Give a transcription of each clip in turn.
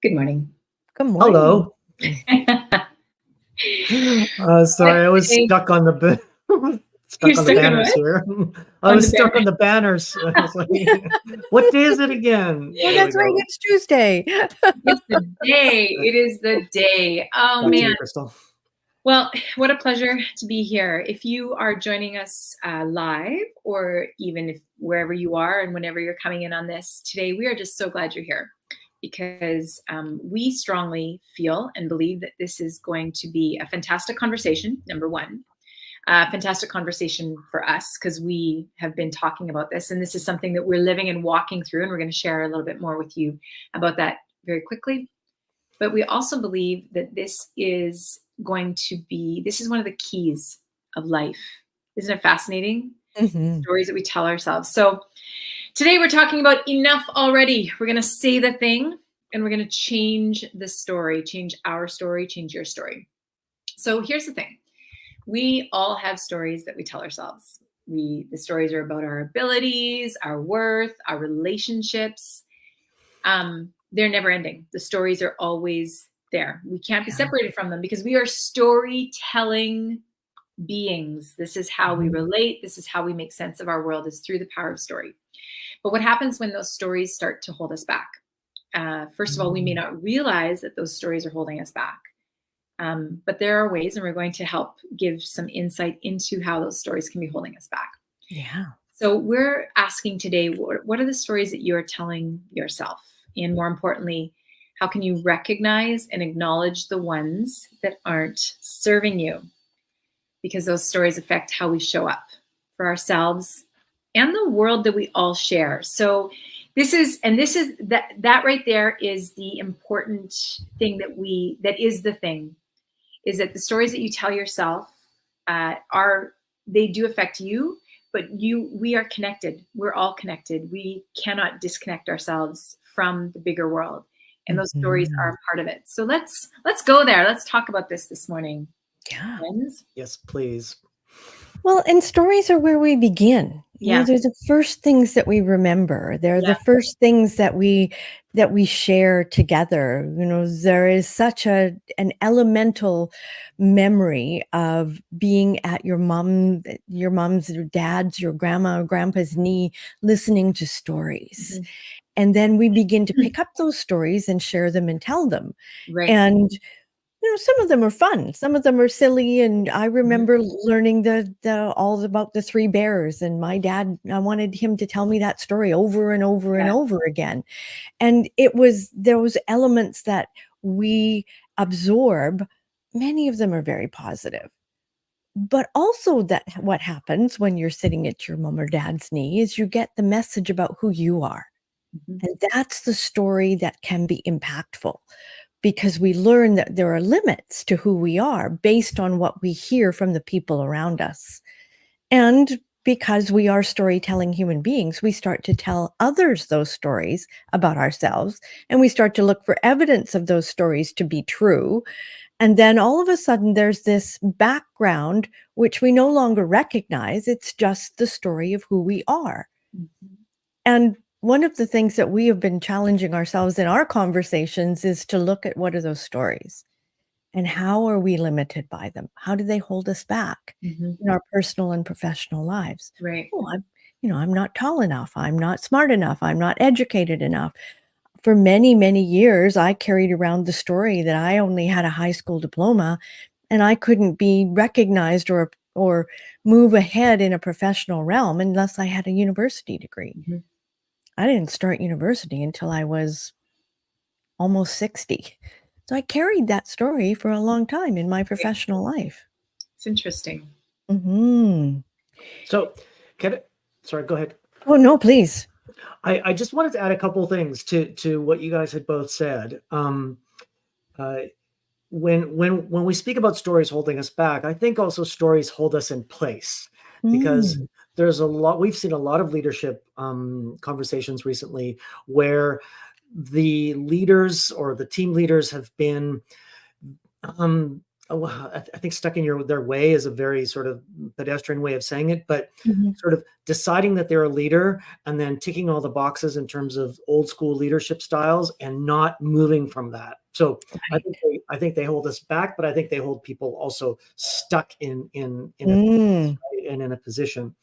Good morning. Good morning. Hello. What Sorry, I was day? stuck on the You're stuck on the stuck on banners what? here. I On was the stuck banner. on the banners. I was like, what day is it again? Oh, There we that's right. go. It's Tuesday. It's the day. It is the day. Oh, Back to man. you, Crystal. Well, what a pleasure to be here. If you are joining us live, or even if wherever you are and whenever you're coming in on this today, we are just so glad you're here because we strongly feel and believe that this is going to be a fantastic conversation, number one. Fantastic conversation for us because we have been talking about this, and this is something that we're living and walking through, and we're going to share a little bit more with you about that very quickly. But we also believe that this is one of the keys of life. Isn't it fascinating? Mhm. Stories that we tell ourselves. So today we're talking about enough already. We're going to say the thing and we're going to change the story, change our story, change your story. So here's the thing. We all have stories that we tell ourselves. The stories are about our abilities, our worth, our relationships. They're never ending. The stories are always there. We can't be separated from them because we are storytelling beings. This is how we relate. This is how we make sense of our world, is through the power of story. But what happens when those stories start to hold us back? First of all, we may not realize that those stories are holding us back. But there are ways, and we're going to help give some insight into how those stories can be holding us back. Yeah. So we're asking today, what are the stories that you are telling yourself? And more importantly, how can you recognize and acknowledge the ones that aren't serving you? Because those stories affect how we show up for ourselves and the world that we all share. So that right there is the important thing is that the stories that you tell yourself they do affect you, but we are connected. We're all connected. We cannot disconnect ourselves from the bigger world, and those stories are a part of it. So let's go there. Let's talk about this morning. Yeah. Friends. Yes, please. Well, and stories are where we begin. Yeah. They're the first things that we remember. They're Yeah. the first things that we share together. There is such an elemental memory of being at your mom's, your dad's, your grandma or grandpa's knee, listening to stories. And then we begin to pick up those stories and share them and tell them. Right. And some of them are fun, some of them are silly. And I remember learning the all about the three bears, and my dad, I wanted him to tell me that story over and over and over again. And it was those elements that we absorb. Many of them are very positive. But also, that what happens when you're sitting at your mom or dad's knee is you get the message about who you are. And that's the story that can be impactful, because we learn that there are limits to who we are based on what we hear from the people around us. And because we are storytelling human beings, we start to tell others those stories about ourselves, and we start to look for evidence of those stories to be true. And then all of a sudden, there's this background which we no longer recognize. It's just the story of who we are. And one of the things that we have been challenging ourselves in our conversations is to look at, what are those stories and how are we limited by them? How do they hold us back in our personal and professional lives? Right. Oh, I'm not tall enough. I'm not smart enough. I'm not educated enough. For many, many years, I carried around the story that I only had a high school diploma and I couldn't be recognized or move ahead in a professional realm unless I had a university degree. I didn't start university until I was almost 60. So I carried that story for a long time in my professional life. It's interesting. So, sorry, go ahead. Oh, no, please. I just wanted to add a couple of things to what you guys had both said. When we speak about stories holding us back, I think also stories hold us in place, because there's we've seen a lot of leadership conversations recently where the leaders or the team leaders have been I think stuck in their way is a very sort of pedestrian way of saying it, but sort of deciding that they're a leader and then ticking all the boxes in terms of old school leadership styles and not moving from that. So Right. I think they hold us back, but I think they hold people also stuck in a Mm. and in a position.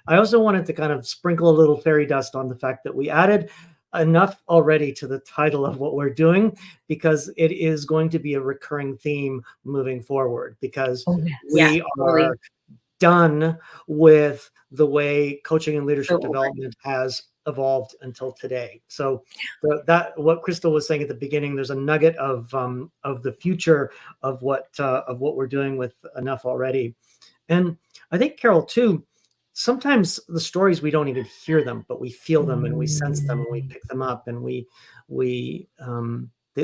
I also wanted to kind of sprinkle a little fairy dust on the fact that we added enough already to the title of what we're doing, because it is going to be a recurring theme moving forward, because Oh, yes. Yeah, we totally. are done with the way coaching and leadership So over. development has evolved until today. So that what Crystal was saying at the beginning, there's a nugget of the future of what we're doing with enough already. And I think, Carol, too, sometimes the stories, we don't even hear them, but we feel them and we sense them and we pick them up, and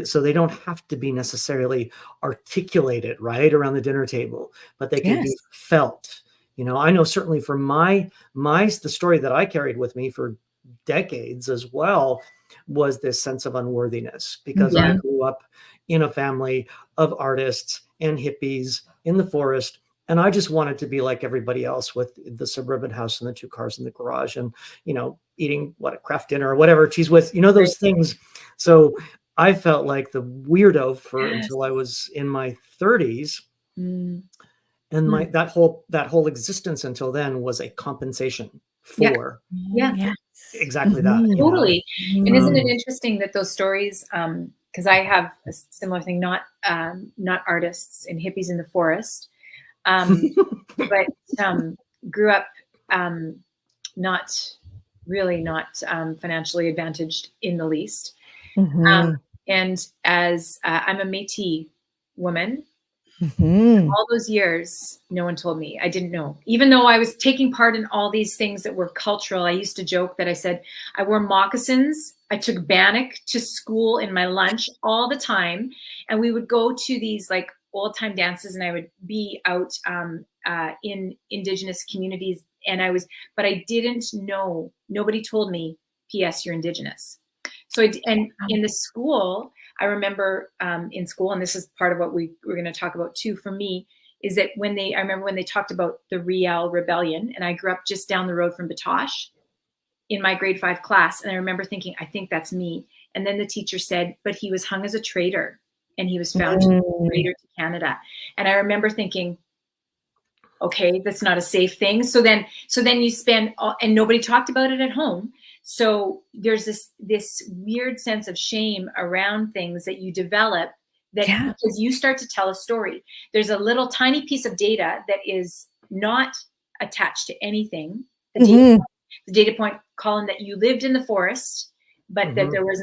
so they don't have to be necessarily articulated right around the dinner table, but they can Yes. be felt. I know certainly for the story that I carried with me for decades as well was this sense of unworthiness, because I grew up in a family of artists and hippies in the forest. And I just wanted to be like everybody else, with the suburban house and the 2 cars in the garage, and, eating a craft dinner or whatever, cheese with, those things. So I felt like the weirdo until I was in my 30s. Mm. And that whole existence until then was a compensation for exactly that. Totally. And isn't it interesting that those stories, because I have a similar thing, not artists and hippies in the forest, but grew up not financially advantaged in the least. And as I'm a Métis woman, all those years, no one told me. I didn't know. Even though I was taking part in all these things that were cultural, I used to joke that I said I wore moccasins. I took bannock to school in my lunch all the time. And we would go to these like old time dances, and I would be out in Indigenous communities. But I didn't know. Nobody told me, P.S., you're Indigenous. So and in the school, I remember in school, and this is part of what we're going to talk about too, for me, is that I remember when they talked about the Riel Rebellion, and I grew up just down the road from Batoche in my grade 5 class. And I remember thinking, I think that's me. And then the teacher said, but he was hung as a traitor, and he was found to be a traitor to Canada. And I remember thinking, okay, that's not a safe thing. So then you spend and nobody talked about it at home. So there's this weird sense of shame around things that you develop, that because you start to tell a story. There's a little tiny piece of data that is not attached to anything. The data point column that you lived in the forest, but that there was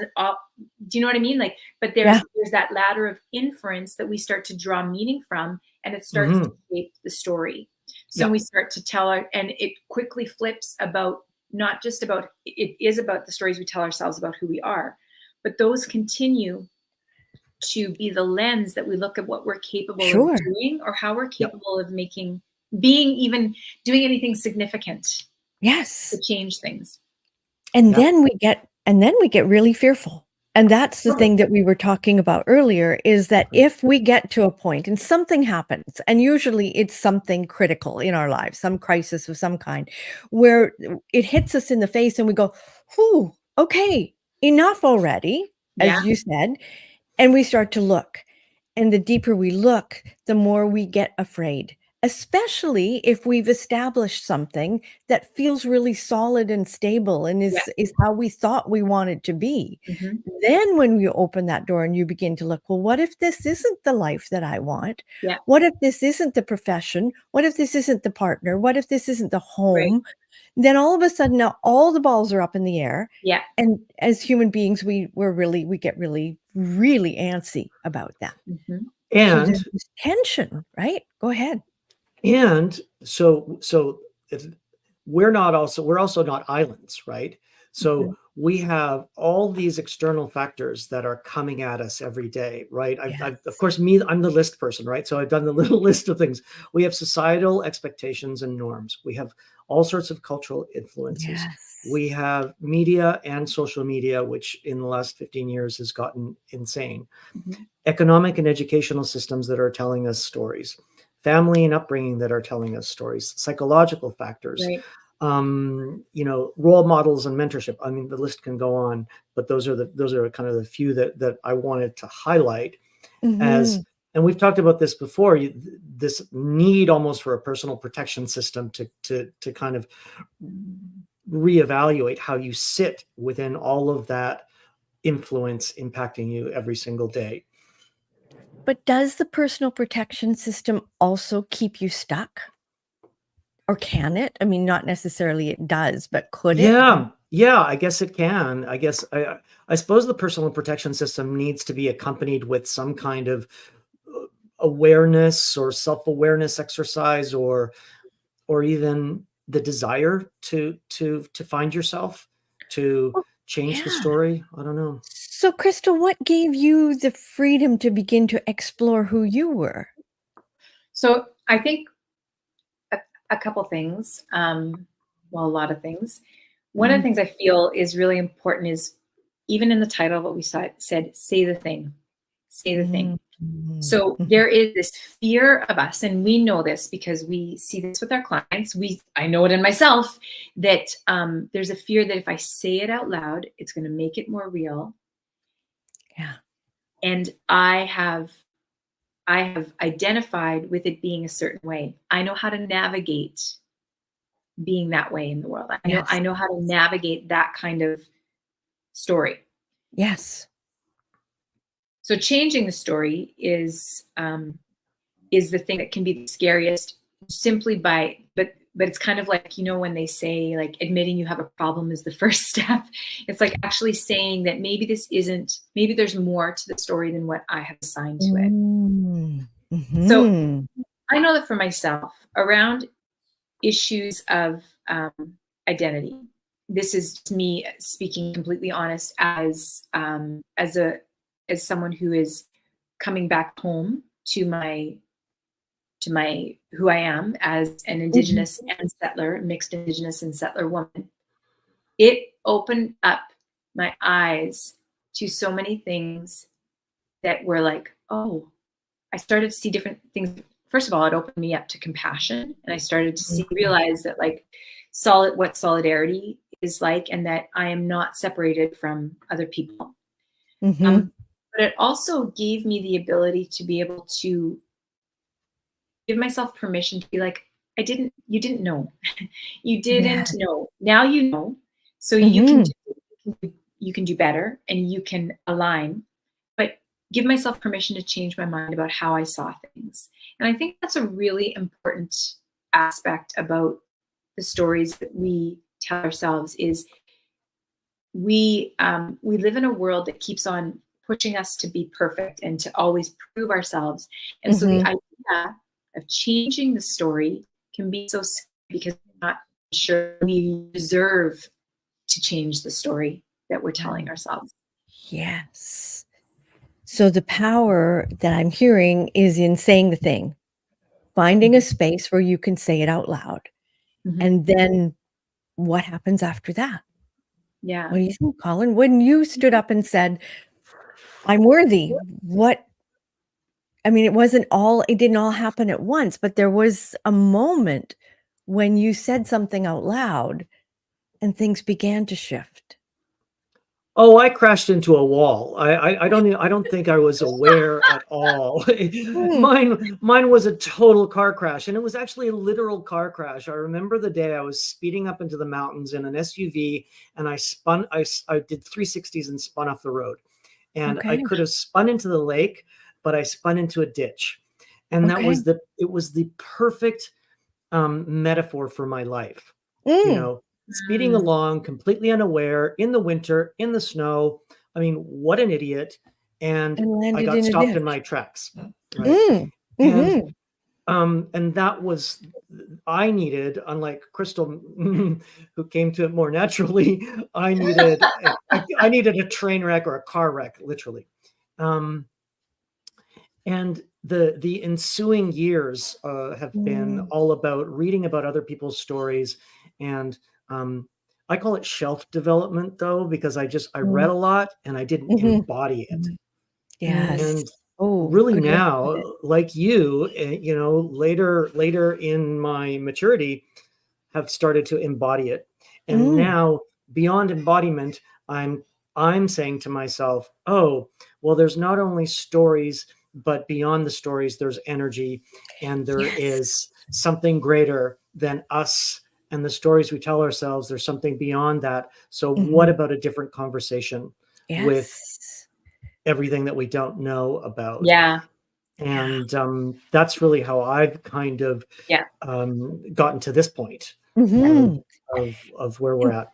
do you know what I mean? Like, but there's that ladder of inference that we start to draw meaning from, and it starts to shape the story. So we start to tell and it quickly flips about, not just about, it is about the stories we tell ourselves about who we are, but those continue to be the lens that we look at what we're capable of doing, or how we're capable of even doing anything significant. To change things. And then we get really fearful. And that's the thing that we were talking about earlier, is that if we get to a point and something happens, and usually it's something critical in our lives, some crisis of some kind, where it hits us in the face and we go, whew, okay, enough already, as you said, and we start to look. And the deeper we look, the more we get afraid, especially if we've established something that feels really solid and stable and is how we thought we wanted to be. Then when you open that door and you begin to look, well, what if this isn't the life that I want? What if this isn't the profession? What if this isn't the partner? What if this isn't the home? Then all of a sudden, now all the balls are up in the air. And as human beings, we get really, really antsy about that. And so there's this tension, right? Go ahead. And so we're also not islands, right? So we have all these external factors that are coming at us every day, right? Of course, I'm the list person, right? So I've done the little list of things. We have societal expectations and norms. We have all sorts of cultural influences. Yes. We have media and social media, which in the last 15 years has gotten insane. Economic and educational systems that are telling us stories, family and upbringing that are telling us stories, psychological factors, Right. Role models and mentorship. I mean, the list can go on, but those are kind of the few that I wanted to highlight as. And we've talked about this before. This need almost for a personal protection system to kind of reevaluate how you sit within all of that influence impacting you every single day. But does the personal protection system also keep you stuck? Or can it? I mean, not necessarily it does, but could it? Yeah, I guess it can. I suppose the personal protection system needs to be accompanied with some kind of awareness or self-awareness exercise, or even the desire to find yourself, to Oh, change the yeah. story. I don't know. So, Crystal, what gave you the freedom to begin to explore who you were? So I think a couple things, well, a lot of things. One of the things I feel is really important is, even in the title of what we said, say the thing, say the thing. So there is this fear of us, and we know this because we see this with our clients. I know it in myself, that there's a fear that if I say it out loud, it's going to make it more real. Yeah. And I have identified with it being a certain way. I know how to navigate being that way in the world. I know how to navigate that kind of story. Yes. So changing the story is the thing that can be the scariest, simply but it's kind of like, when they say, like, admitting you have a problem is the first step. It's like actually saying that maybe there's more to the story than what I have assigned to it. So I know that for myself, around issues of identity, this is me speaking completely honest as someone who is coming back home to my who I am as an Indigenous and settler, mixed Indigenous and settler woman. It opened up my eyes to so many things that were like, oh, I started to see different things. First of all, it opened me up to compassion, and I started to realize that, like, what solidarity is like, and that I am not separated from other people. But it also gave me the ability to be able to give myself permission to be like, you didn't know. You didn't know. Now you know. So you can do better, and you can align. But give myself permission to change my mind about how I saw things. And I think that's a really important aspect about the stories that we tell ourselves, is we live in a world that keeps on pushing us to be perfect and to always prove ourselves. And so the idea of changing the story can be so scary, because we're not sure we deserve to change the story that we're telling ourselves. Yes. So the power that I'm hearing is in saying the thing, finding a space where you can say it out loud. And then what happens after that? Yeah. What do you think, Colin? When you stood up and said, I'm worthy, it didn't all happen at once, but there was a moment when you said something out loud and things began to shift. Oh, I crashed into a wall. I don't think I was aware at all. Mine was a total car crash, and it was actually a literal car crash. I remember the day I was speeding up into the mountains in an SUV, and I did 360s and spun off the road. And I could have spun into the lake, but I spun into a ditch. And it was the perfect metaphor for my life. Speeding along, completely unaware, in the winter, in the snow. I mean, what an idiot. And I got stopped in my tracks. Right? And that was, I needed, unlike Crystal, who came to it more naturally, I needed a train wreck or a car wreck, literally. And the ensuing years have been all about reading about other people's stories And I call it shelf development, though, because I read a lot and I didn't embody it. Yes. And Oh, really good way to put now, it. like you, later in my maturity, have started to embody it. And now, beyond embodiment, I'm saying to myself, oh, well, there's not only stories, but beyond the stories, there's energy, and there Yes. is something greater than us and the stories we tell ourselves. There's something beyond that. So what about a different conversation with Yes. everything that we don't know about? Yeah. And that's really how I've kind of Yeah. gotten to this point Mhm. of where we're at.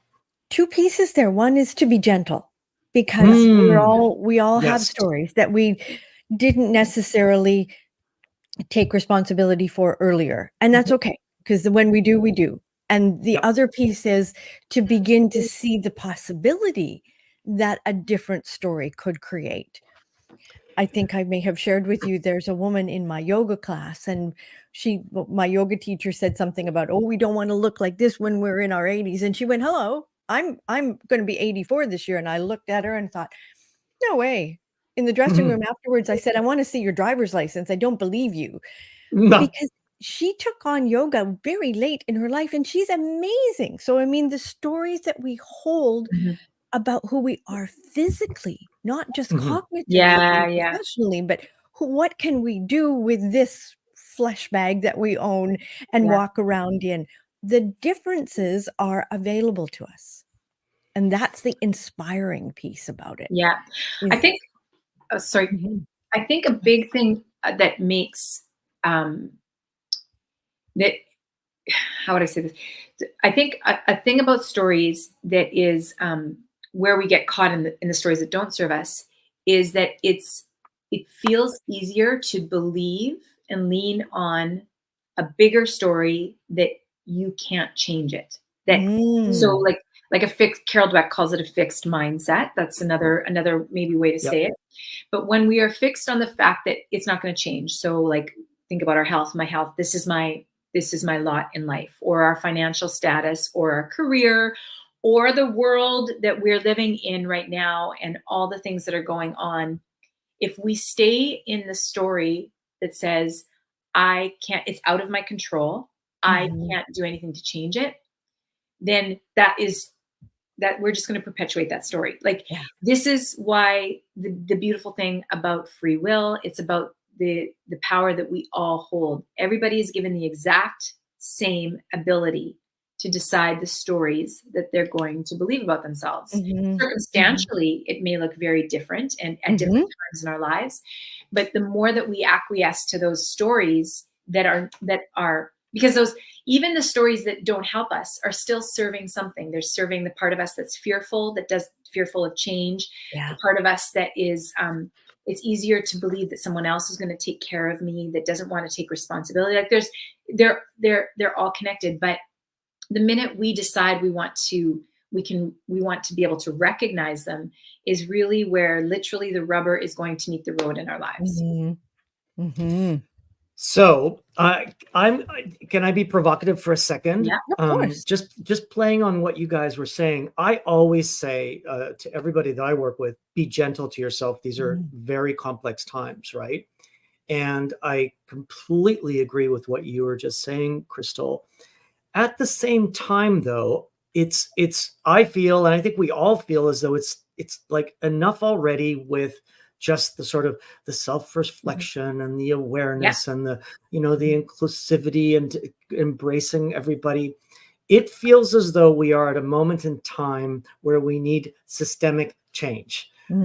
Two pieces there. One is to be gentle, because we all have Yes. stories that we didn't necessarily take responsibility for earlier, and that's okay, because when we do, we do. And the Yep. other piece is to begin to see the possibility that a different story could create. I think I may have shared with you, there's a woman in my yoga class, and my yoga teacher said something about, oh, we don't want to look like this when we're in our 80s. And she went, hello, I'm going to be 84 this year. And I looked at her and thought, no way. In the dressing room afterwards, I said, I want to see your driver's license. I don't believe you. No. Because she took on yoga very late in her life, and she's amazing. So, I mean, the stories that we hold about who we are physically, not just cognitively Yeah. and Yeah. professionally, but what can we do with this flesh bag that we own and Yeah. walk around in? The differences are available to us. And that's the inspiring piece about it. Yeah. I Is think, sorry, Mhm. I think a big thing that makes, that, how would I say this? I think a thing about stories that is, where we get caught in the stories that don't serve us, is that it feels easier to believe and lean on a bigger story that you can't change it. That, so Mm. like a fixed, Carol Dweck calls it a fixed mindset. That's another maybe way to say Yep. it. But when we are fixed on the fact that it's not going to change, so like think about our health, my health, this is my lot in life, or our financial status, or our career, or the world that we're living in right now, and all the things that are going on. If we stay in the story that says, I can't, it's out of my control, I can't do anything to change it, then that we're just going to perpetuate that story. Like, Yeah. this is why the beautiful thing about free will, it's about the power that we all hold. Everybody is given the exact same ability to decide the stories that they're going to believe about themselves. Circumstantially, it may look very different and at different times in our lives, but the more that we acquiesce to those stories that are because those, even the stories that don't help us, are still serving something. They're serving the part of us that's fearful, fearful of change. Yeah. The part of us that is, it's easier to believe that someone else is going to take care of me, that doesn't want to take responsibility. Like they're all connected. But the minute we decide we want to be able to recognize them, is really where literally the rubber is going to meet the road in our lives. So can I be provocative for a second? Yeah, Of course. Just playing on what you guys were saying. I always say to everybody that I work with, be gentle to yourself. These are very complex times, right? And I completely agree with what you were just saying, Crystal. At the same time, though, it's I feel, and I think we all feel, as though it's like enough already with just the sort of the self-reflection and the awareness and the the inclusivity and embracing everybody. It feels as though we are at a moment in time where we need systemic change. And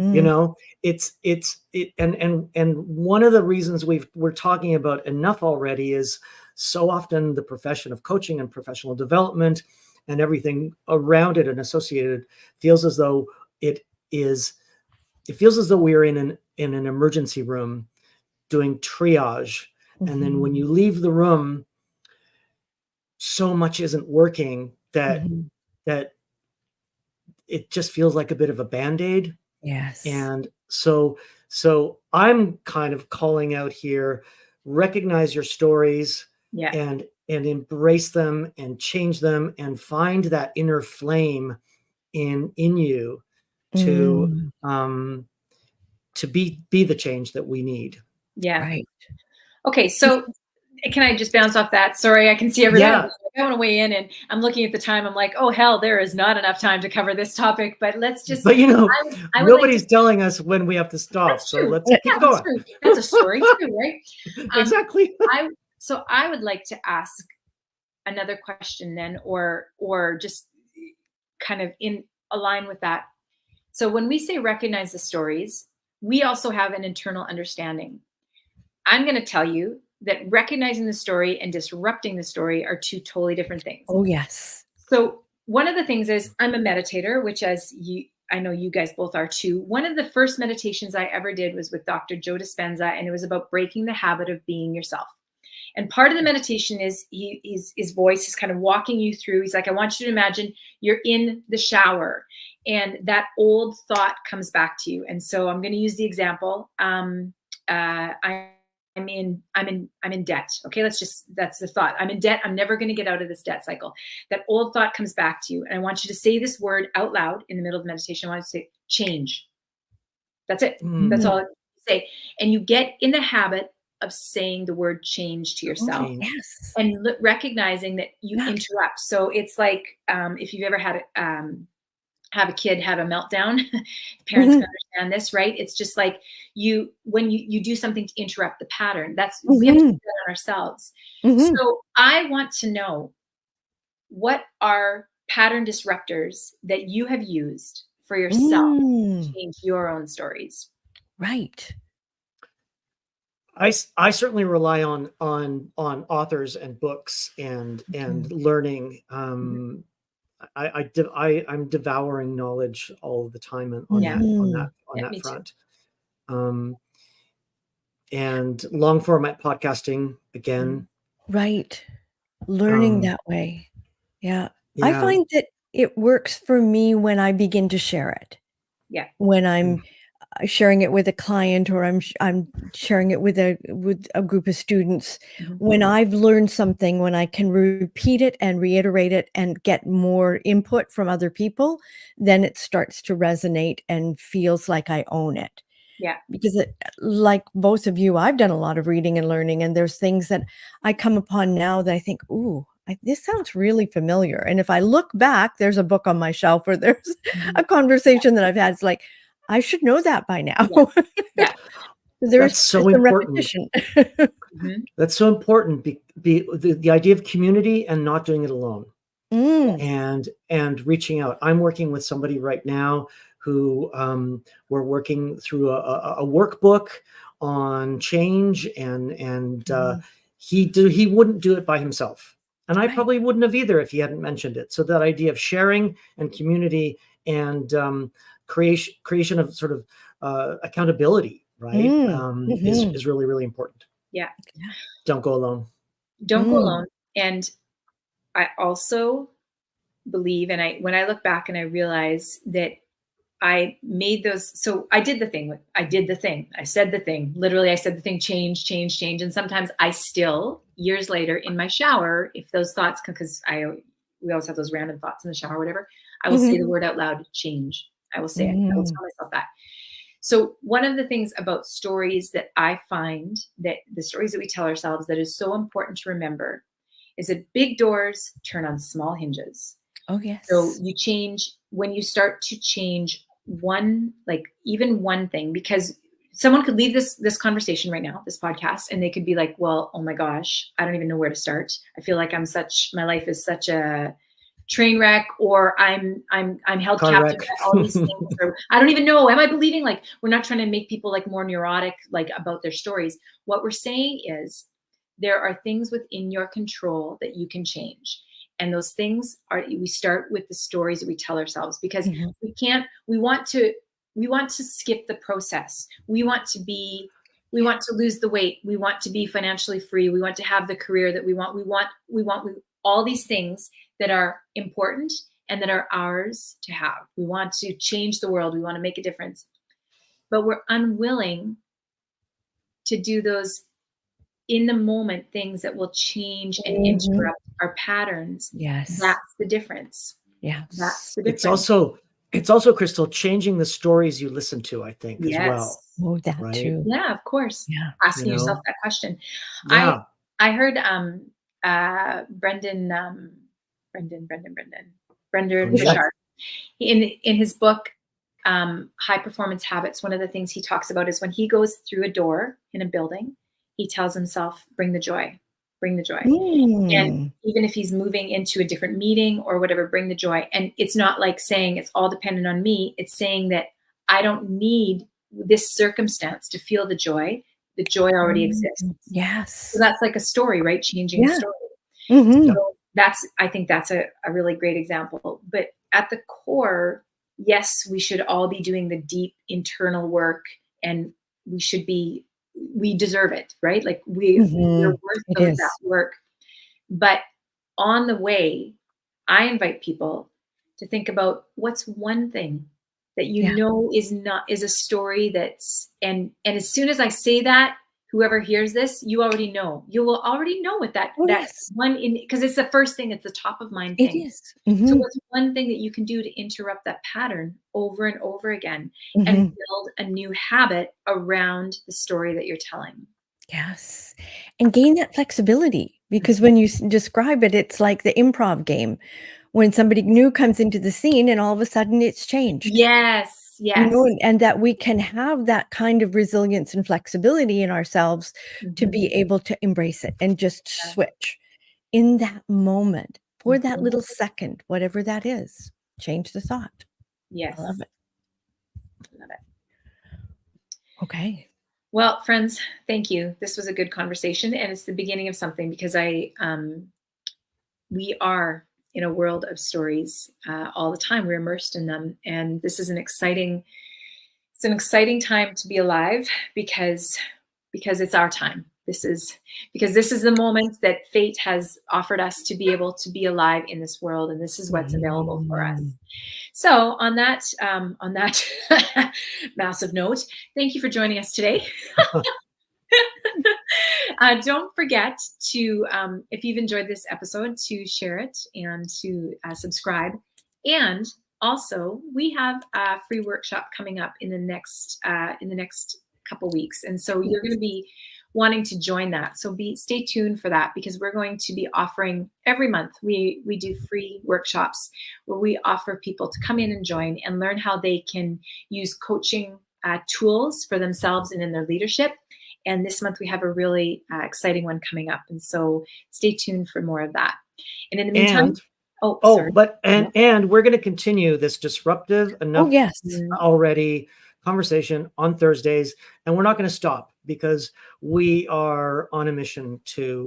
one of the reasons we're talking about enough already is so often the profession of coaching and professional development and everything around it and associated feels as though it feels as though we're in an emergency room doing triage. And then when you leave the room, so much isn't working that it just feels like a bit of a band-aid. Yes. And so I'm kind of calling out here, recognize your stories Yeah. and and embrace them and change them and find that inner flame in you to Mm, be the change that we need. Yeah. right. Okay. So can I just bounce off that? Sorry, I can see everybody. Yeah. I want to weigh in, and I'm looking at the time. I'm like, oh hell, there is not enough time to cover this topic. But let's just. But I would like nobody's to. telling us when we have to stop. That's So true. let's Yeah, keep that's going. true. That's a story too, right? Exactly. I would like to ask another question then, or just kind of in align with that. So when we say recognize the stories, we also have an internal understanding. I'm going to tell you that recognizing the story and disrupting the story are two totally different things. Oh, yes. So one of the things is I'm a meditator, which I know you guys both are too. One of the first meditations I ever did was with Dr. Joe Dispenza, and it was about breaking the habit of being yourself. And part of the meditation is his voice is kind of walking you through. He's like, I want you to imagine you're in the shower and that old thought comes back to you. And so I'm going to use the example. I'm in debt. Okay, that's the thought. I'm in debt. I'm never going to get out of this debt cycle. That old thought comes back to you. And I want you to say this word out loud in the middle of the meditation. I want you to say change. That's it. That's all I say. And you get in the habit of saying the word change to yourself. Change. Yes. And recognizing that you interrupt. So it's like if you've ever had have a kid have a meltdown, parents can understand this, right? It's just like when you do something to interrupt the pattern. We have to do that on ourselves. So I want to know, what are pattern disruptors that you have used for yourself to change your own stories? Right. I certainly rely on authors and books and learning. I'm devouring knowledge all the time on that front. And long format podcasting again. Right. Learning that way. Yeah. I Yeah. find that it works for me when I begin to share it. Yeah. When I'm sharing it with a client, or I'm sharing it with a group of students. When I've learned something, when I can repeat it and reiterate it and get more input from other people, then it starts to resonate and feels like I own it. Yeah. Because like both of you, I've done a lot of reading and learning, and there's things that I come upon now that I think, ooh, this sounds really familiar. And if I look back, there's a book on my shelf, or there's a conversation that I've had. It's like, I should know that by now. Yeah. There's so some important. repetition. That's so important. The idea of community and not doing it alone, and reaching out. I'm working with somebody right now who we're working through a workbook on change, and he wouldn't do it by himself, and I probably wouldn't have either if he hadn't mentioned it. So that idea of sharing and community and creation of sort of accountability, right, is really, really important. Yeah. Don't go alone. Don't go alone. And I also believe, and when I look back and I realize that I made those, so I did the thing. I said the thing. Literally, I said the thing, change, change, change. And sometimes I still, years later in my shower, if those thoughts, because we always have those random thoughts in the shower, or whatever, I will say the word out loud, change. I will say it. I will tell myself that. So one of the things about stories that I find, that the stories that we tell ourselves, that is so important to remember, is that big doors turn on small hinges. Oh, yes. So you change when you start to change even one thing, because someone could leave this conversation right now, this podcast, and they could be like, well, oh my gosh, I don't even know where to start. I feel like my life is such a train wreck, or I'm held captive by all these things. Or I don't even know. Am I believing? Like, we're not trying to make people like more neurotic, like about their stories. What we're saying is there are things within your control that you can change. And those things we start with the stories that we tell ourselves, because we want to skip the process. We want to lose the weight. We want to be financially free. We want to have the career that we want. We want all these things that are important and that are ours to have. We want to change the world. We want to make a difference, but we're unwilling to do those in the moment things that will change and Mhm. interrupt our patterns. Yes. That's the difference. That's Yes. the difference. It's also, Crystal, changing the stories you listen to, I think, as well. Yes. Oh, that Right? too. Yeah, of course. Yeah. Asking You yourself know? that question. Yeah. I heard Brendan Oh, yeah. Burchard in his book High Performance Habits. One of the things he talks about is when he goes through a door in a building, he tells himself, bring the joy, bring the joy. And Mm. even if he's moving into a different meeting or whatever, bring the joy. And it's not like saying it's all dependent on me. It's saying that I don't need this circumstance to feel the joy. The joy already exists. Yes. So that's like a story, right? Changing a Yeah. story. Mhm. So I think that's a really great example. But at the core, yes, we should all be doing the deep internal work, and we deserve it, right? Like we're Mhm. worth It of is. that work. But on the way, I invite people to think about what's one thing that you Yeah. know is a story that's and as soon as I say that, whoever hears this, you already know. You will already know what that Oh, that yes. one in because it's the first thing, it's the top of mind It thing. is. So Mhm. what's one thing that you can do to interrupt that pattern over and over again and Mhm. build a new habit around the story that you're telling? Yes. And gain that flexibility because when you describe it, it's like the improv game when somebody new comes into the scene and all of a sudden it's changed. Yes, You yes. know, and that we can have that kind of resilience and flexibility in ourselves to be Mhm. able to embrace it and just Yeah. switch in that moment for that Mhm. little second, whatever that is. Change the thought. Yes. I love it. Love it. Okay. Well, friends, thank you. This was a good conversation, and it's the beginning of something because we are in a world of stories all the time. We're immersed in them, and this is it's an exciting time to be alive because it's our time. This is the moment that fate has offered us to be able to be alive in this world, and this is what's available for us. Mm. So on that massive note, thank you for joining us today. Don't forget to, if you've enjoyed this episode, to share it and to subscribe. And also, we have a free workshop coming up in the next couple weeks, and so you're going to be wanting to join that. So stay tuned for that because we're going to be offering every month. We do free workshops where we offer people to come in and join and learn how they can use coaching tools for themselves and in their leadership. And this month we have a really exciting one coming up. And so stay tuned for more of that. And in the meantime, sorry. And we're going to continue this disruptive Oh, enough yes. already conversation on Thursdays, and we're not going to stop because we are on a mission to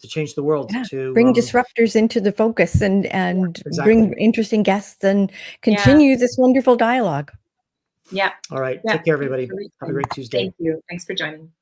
change the world, Yeah. to Bring disruptors into the focus and exactly. bring interesting guests and continue this wonderful dialogue. Yeah. All right. Yeah. Take care, everybody. Thanks for Have a great Tuesday. Thank you. Thanks for joining.